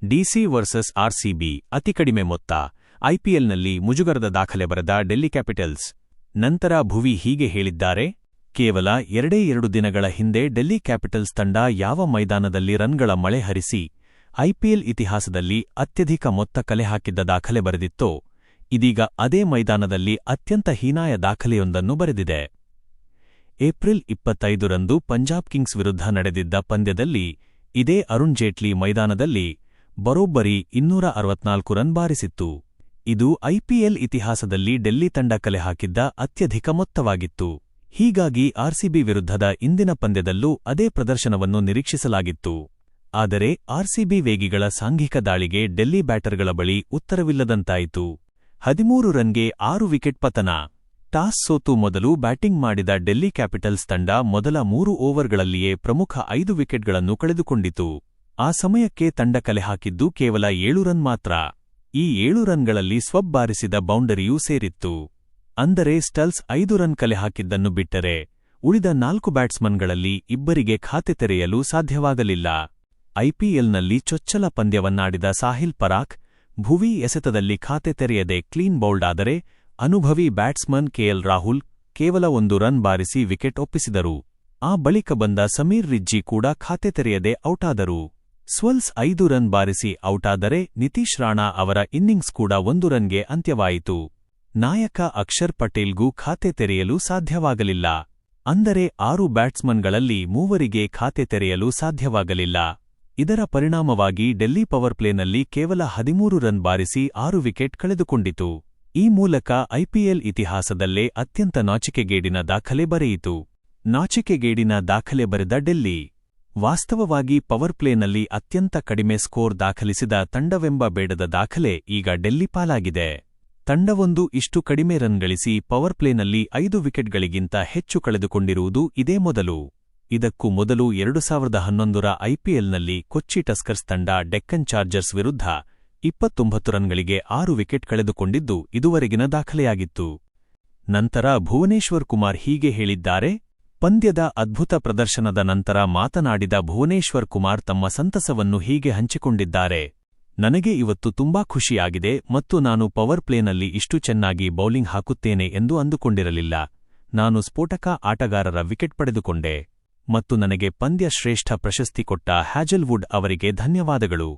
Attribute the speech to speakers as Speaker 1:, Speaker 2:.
Speaker 1: DC versus RCB ಅತಿ ಕಡಿಮೆ ಮೊತ್ತ, ಐಪಿಎಲ್ನಲ್ಲಿ ಮುಜುಗರದ ದಾಖಲೆ ಬರೆದ ಡೆಲ್ಲಿ ಕ್ಯಾಪಿಟಲ್ಸ್. ನಂತರ ಭುವಿ ಹೀಗೆ ಹೇಳಿದ್ದಾರೆ: ಕೇವಲ 2 ದಿನಗಳ ಹಿಂದೆ ಡೆಲ್ಲಿ ಕ್ಯಾಪಿಟಲ್ಸ್ ತಂಡ ಯಾವ ಮೈದಾನದಲ್ಲಿ ರನ್ಗಳ ಮಳೆ ಹರಿಸಿ ಐಪಿಎಲ್ ಇತಿಹಾಸದಲ್ಲಿ ಅತ್ಯಧಿಕ ಮೊತ್ತ ಕಲೆ ಹಾಕಿದ್ದ ದಾಖಲೆ ಬರೆದಿತ್ತೋ, ಇದೀಗ ಅದೇ ಮೈದಾನದಲ್ಲಿ ಅತ್ಯಂತ ಹೀನಾಯ ದಾಖಲೆಯೊಂದನ್ನು ಬರೆದಿದೆ. ಏಪ್ರಿಲ್ 25ರಂದು ಪಂಜಾಬ್ ಕಿಂಗ್ಸ್ ವಿರುದ್ಧ ನಡೆದಿದ್ದ ಪಂದ್ಯದಲ್ಲಿ ಇದೇ ಅರುಣ್ ಜೇಟ್ಲಿ ಮೈದಾನದಲ್ಲಿ ಬರೋಬ್ಬರಿ 264 ರನ್ ಬಾರಿಸಿತ್ತು. ಇದು ಐಪಿಎಲ್ ಇತಿಹಾಸದಲ್ಲಿ ಡೆಲ್ಲಿ ತಂಡ ಕಲೆ ಹಾಕಿದ್ದ ಅತ್ಯಧಿಕ ಮೊತ್ತವಾಗಿತ್ತು. ಹೀಗಾಗಿ ಆರ್ಸಿಬಿ ವಿರುದ್ಧದ ಇಂದಿನ ಪಂದ್ಯದಲ್ಲೂ ಅದೇ ಪ್ರದರ್ಶನವನ್ನು ನಿರೀಕ್ಷಿಸಲಾಗಿತ್ತು. ಆದರೆ ಆರ್ಸಿಬಿ ವೇಗಿಗಳ ಸಾಂಘಿಕ ದಾಳಿಗೆ ಡೆಲ್ಲಿ ಬ್ಯಾಟರ್ಗಳ ಬಳಿ ಉತ್ತರವಿಲ್ಲದಂತಾಯಿತು. 13 ರನ್ಗೆ 6 ವಿಕೆಟ್ ಪತನ. ಟಾಸ್ ಸೋತು ಮೊದಲು ಬ್ಯಾಟಿಂಗ್ ಮಾಡಿದ ಡೆಲ್ಲಿ ಕ್ಯಾಪಿಟಲ್ಸ್ ತಂಡ ಮೊದಲ 3 ಓವರ್ಗಳಲ್ಲಿಯೇ ಪ್ರಮುಖ 5 ವಿಕೆಟ್ಗಳನ್ನು ಕಳೆದುಕೊಂಡಿತು. ಆ ಸಮಯಕ್ಕೆ ತಂಡ ಕಲೆ ಹಾಕಿದ್ದು ಕೇವಲ 7 ರನ್ ಮಾತ್ರ. ಈ 7 ರನ್ಗಳಲ್ಲಿ ಸ್ವಬ್ ಬಾರಿಸಿದ ಬೌಂಡರಿಯೂ ಸೇರಿತ್ತು. ಅಂದರೆ ಸ್ಟಲ್ಸ್ 5 ರನ್ ಕಲೆ ಹಾಕಿದ್ದನ್ನು ಬಿಟ್ಟರೆ ಉಳಿದ 4 ಬ್ಯಾಟ್ಸ್ಮನ್ಗಳಲ್ಲಿ ಇಬ್ಬರಿಗೆ ಖಾತೆ ತೆರೆಯಲು ಸಾಧ್ಯವಾಗಲಿಲ್ಲ. ಐಪಿಎಲ್ನಲ್ಲಿ ಚೊಚ್ಚಲ ಪಂದ್ಯವನ್ನಾಡಿದ ಸಾಹಿಲ್ ಪರಾಕ್, ಭುವಿ ಎಸೆತದಲ್ಲಿ ಖಾತೆ ತೆರೆಯದೆ ಕ್ಲೀನ್ ಬೌಲ್ಡ್ ಆದರೆ, ಅನುಭವಿ ಬ್ಯಾಟ್ಸ್ಮನ್ ಕೆಎಲ್ ರಾಹುಲ್ ಕೇವಲ 1 ರನ್ ಬಾರಿಸಿ ವಿಕೆಟ್ ಒಪ್ಪಿಸಿದರು. ಆ ಬಳಿಕ ಬಂದ ಸಮೀರ್ ರಿಜ್ಜಿ ಕೂಡ ಖಾತೆ ತೆರೆಯದೆ ಔಟಾದರು. ಸ್ಟಲ್ಸ್ 5 ರನ್ ಬಾರಿಸಿ ಔಟಾದರೆ ನಿತೀಶ್ ರಾಣಾ ಅವರ ಇನ್ನಿಂಗ್ಸ್ ಕೂಡ 1 ರನ್ಗೆ ಅಂತ್ಯವಾಯಿತು. ನಾಯಕ ಅಕ್ಷರ್ ಪಟೇಲ್ಗೂ ಖಾತೆ ತೆರೆಯಲು ಸಾಧ್ಯವಾಗಲಿಲ್ಲ. ಅಂದರೆ 6 ಬ್ಯಾಟ್ಸ್ಮನ್ಗಳಲ್ಲಿ 3ರಿಗೆ ಖಾತೆ ತೆರೆಯಲು ಸಾಧ್ಯವಾಗಲಿಲ್ಲ. ಇದರ ಪರಿಣಾಮವಾಗಿ ಡೆಲ್ಲಿ ಪವರ್ ಪ್ಲೇನಲ್ಲಿ ಕೇವಲ 13 ರನ್ ಬಾರಿಸಿ 6 ವಿಕೆಟ್ ಕಳೆದುಕೊಂಡಿತು. ಈ ಮೂಲಕ ಐಪಿಎಲ್ ಇತಿಹಾಸದಲ್ಲೇ ಅತ್ಯಂತ ನಾಚಿಕೆಗೇಡಿನ ದಾಖಲೆ ಬರೆಯಿತು. ನಾಚಿಕೆಗೇಡಿನ ದಾಖಲೆ ಬರೆದ ಡೆಲ್ಲಿ. ವಾಸ್ತವವಾಗಿ ಪವರ್ ಪ್ಲೇನಲ್ಲಿ ಅತ್ಯಂತ ಕಡಿಮೆ ಸ್ಕೋರ್ ದಾಖಲಿಸಿದ ತಂಡವೆಂಬ ಬೇಡದ ದಾಖಲೆ ಈಗ ಡೆಲ್ಲಿ ಪಾಲಾಗಿದೆ. ತಂಡವೊಂದು ಇಷ್ಟು ಕಡಿಮೆ ರನ್ ಗಳಿಸಿ ಪವರ್ ಪ್ಲೇನಲ್ಲಿ 5 ವಿಕೆಟ್ಗಳಿಗಿಂತ ಹೆಚ್ಚು ಕಳೆದುಕೊಂಡಿರುವುದು ಇದೇ ಮೊದಲು. ಇದಕ್ಕೂ ಮೊದಲು 2011ರ ಐಪಿಎಲ್ನಲ್ಲಿ ಕೊಚ್ಚಿ ಟಸ್ಕರ್ಸ್ ತಂಡ ಡೆಕ್ಕನ್ ಚಾರ್ಜರ್ಸ್ ವಿರುದ್ಧ 29 ರನ್ಗಳಿಗೆ 6 ವಿಕೆಟ್ ಕಳೆದುಕೊಂಡಿದ್ದು ಇದುವರೆಗಿನ ದಾಖಲೆಯಾಗಿತ್ತು. ನಂತರ ಭುವನೇಶ್ವರ್ ಕುಮಾರ್ ಹೀಗೆ ಹೇಳಿದ್ದಾರೆ: ಪಂದ್ಯದ ಅದ್ಭುತ ಪ್ರದರ್ಶನದ ನಂತರ ಮಾತನಾಡಿದ ಭುವನೇಶ್ವರ್ ಕುಮಾರ್ ತಮ್ಮ ಸಂತಸವನ್ನು ಹೀಗೆ ಹಂಚಿಕೊಂಡಿದ್ದಾರೆ: ನನಗೆ ಇವತ್ತು ತುಂಬಾ ಖುಷಿಯಾಗಿದೆ ಮತ್ತು ನಾನು ಪವರ್ ಪ್ಲೇನಲ್ಲಿ ಇಷ್ಟು ಚೆನ್ನಾಗಿ ಬೌಲಿಂಗ್ ಹಾಕುತ್ತೇನೆ ಎಂದು ಅಂದುಕೊಂಡಿರಲಿಲ್ಲ. ನಾನು ಸ್ಫೋಟಕ ಆಟಗಾರರ ವಿಕೆಟ್ ಪಡೆದುಕೊಂಡೆ ಮತ್ತು ನನಗೆ ಪಂದ್ಯ ಶ್ರೇಷ್ಠ ಪ್ರಶಸ್ತಿ ಕೊಟ್ಟ ಹ್ಯಾಜಲ್ವುಡ್ ಅವರಿಗೆ ಧನ್ಯವಾದಗಳು.